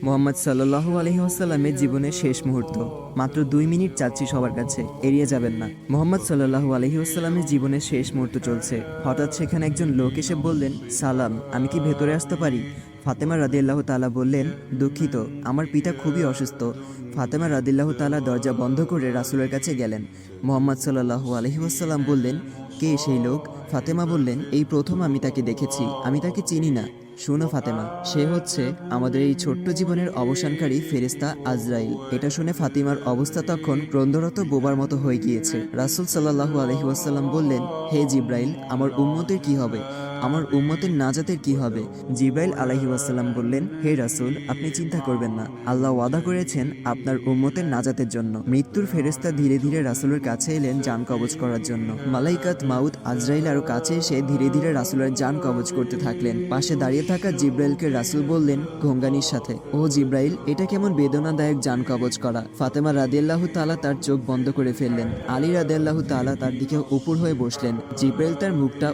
মোহাম্মদ সাল্লাল্লাহু আলাইহি ওয়াসাল্লামের জীবনের শেষ মুহূর্ত। মাত্র 2 মিনিট চাচ্ছি সবার কাছে, এড়িয়ে যাবেন না। মোহাম্মদ সাল্লাল্লাহু আলাইহি ওয়াসাল্লামের জীবনের শেষ মুহূর্ত চলছে। হঠাৎ সেখানে একজন লোক এসে বললেন, সালাম, আমি কি ভেতরে আসতে পারি? ফাতেমা রাদিয়াল্লাহু তাআলা বললেন, দুঃখিত, আমার পিতা খুবই অসুস্থ। ফাতেমা রাদিয়াল্লাহু তাআলা দরজা বন্ধ করে রাসূলের কাছে গেলেন। মোহাম্মদ সাল্লাল্লাহু আলাইহি ওয়াসাল্লাম বললেন, কে সেই লোক? ফাতেমা বললেন, এই প্রথম আমি তাকে দেখেছি, আমি তাকে চিনি না। শোনো ফাতেমা, সে হচ্ছে আমাদের এই ছোট্ট জীবনের অবসানকারী ফেরেশতা আজরাইল। এটা শুনে ফাতিমার অবস্থা তখন ক্রন্দরত বোবার মতো হয়ে গিয়েছে। রাসূল সাল্লাল্লাহু আলাইহি ওয়াসাল্লাম বললেন, হে জিব্রাইল, আমার উম্মতের কি হবে? আমার উম্মতের নাজাতের কি হবে? জিব্রাইল আলাইহি ওয়াসাল্লাম বললেন, হে রাসূল, আপনি চিন্তা করবেন না, আল্লাহ ওয়াদা করেছেন আপনার উম্মতের নাজাতের জন্য। মৃত্যুর ফেরেশতা ধীরে ধীরে রাসূলের কাছে এলেন জান কবজ করার জন্য। মালাইকাত মাউত আজরাইল আরও কাছে এসে ধীরে ধীরে রাসূলের জান কবজ করতে থাকলেন। পাশে দাঁড়িয়ে থাকা জিব্রাইলকে রাসূল বললেন ঘোঙ্গানির সাথে, ও জিব্রাইল, এটা কেমন বেদনাদায়ক জান কবজ করা। ফাতেমা রাদিয়াল্লাহু তাআলা তার চোখ বন্ধ করে ফেললেন। আলী রাদিয়াল্লাহু তাআলা তার দিকে উপর হয়ে বসলেন। জিব্রাইল তার মুখটা